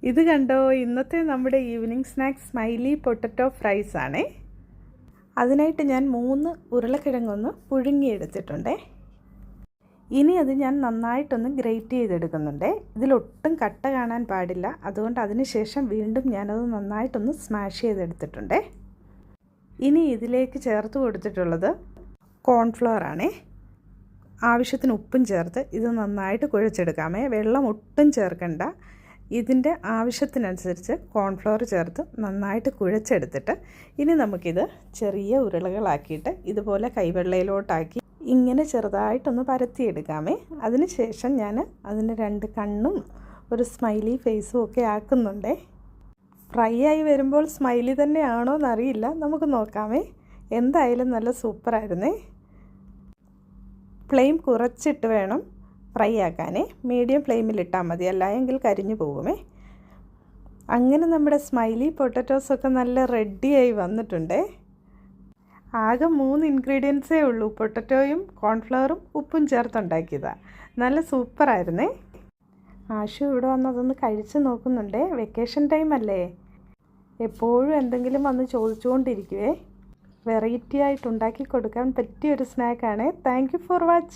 ഇത് കണ്ടോ, ഇന്നത്തെ നമ്മുടെ evening snacks smiley potato fries ആണേ. അതിനായിട്ട് ഞാൻ 3 ഉരുളക്കിഴങ്ങൊന്ന് പുഴുങ്ങിയെടുത്തിട്ടുണ്ടേ. ഇനി അത് ഞാൻ നന്നായിട്ടൊന്ന് ഗ്രേറ്റ് ചെയ്തെടുക്കുന്നുണ്ടേ. ഇതിലൊട്ടും കട്ട കാണാൻ പാടില്ല, അതുകൊണ്ട് അതിന് ശേഷം വീണ്ടും ഞാനത് നന്നായിട്ടൊന്ന് സ്മാഷ് ചെയ്തെടുത്തിട്ടുണ്ടേ. ഇനി ഇതിലേക്ക് ചേർത്ത് കൊടുത്തിട്ടുള്ളത് കോൺഫ്ലവർ ആണേ. ആവശ്യത്തിന് ഉപ്പും ചേർത്ത് ഇത് നന്നായിട്ട് കുഴച്ചെടുക്കാമേ. വെള്ളം ഒട്ടും ചേർക്കണ്ട. ഇതിൻ്റെ ആവശ്യത്തിനനുസരിച്ച് കോൺഫ്ലവർ ചേർത്ത് നന്നായിട്ട് കുഴച്ചെടുത്തിട്ട് ഇനി നമുക്കിത് ചെറിയ ഉരുളകളാക്കിയിട്ട് ഇതുപോലെ കൈവെള്ളയിലോട്ടാക്കി ഇങ്ങനെ ചെറുതായിട്ടൊന്ന് പരത്തിയെടുക്കാമേ. അതിന് ശേഷം ഞാൻ അതിന് 2 കണ്ണും ഒരു സ്മൈലി ഫേസും ഒക്കെ ആക്കുന്നുണ്ടേ. ഫ്രൈ ആയി വരുമ്പോൾ സ്മൈലി തന്നെയാണോ എന്നറിയില്ല, നമുക്ക് നോക്കാമേ. എന്തായാലും നല്ല സൂപ്പറായിരുന്നേ. ഫ്ലെയിം കുറച്ചിട്ട് വേണം ഫ്രൈ ആക്കാനേ. മീഡിയം ഫ്ലെയിമിലിട്ടാൽ മതി, അല്ല എങ്കിൽ കരിഞ്ഞു പോകുമേ. അങ്ങനെ നമ്മുടെ സ്മൈലി പൊട്ടറ്റോസൊക്കെ നല്ല റെഡിയായി വന്നിട്ടുണ്ടേ. ആകെ 3 ഇൻഗ്രീഡിയൻസേ ഉള്ളൂ, പൊട്ടറ്റോയും കോൺഫ്ലവറും ഉപ്പും ചേർത്തുണ്ടാക്കിയതാണ്. നല്ല സൂപ്പറായിരുന്നേ. ആശു ഇവിടെ വന്ന് അതൊന്ന് കഴിച്ച് നോക്കുന്നുണ്ടേ. വെക്കേഷൻ ടൈം അല്ലേ, എപ്പോഴും എന്തെങ്കിലും വന്ന് ചോദിച്ചുകൊണ്ടിരിക്കുവേ. വെറൈറ്റി ആയിട്ട് ഉണ്ടാക്കി കൊടുക്കാൻ പറ്റിയൊരു സ്നാക്കാണേ. Thank you for watching.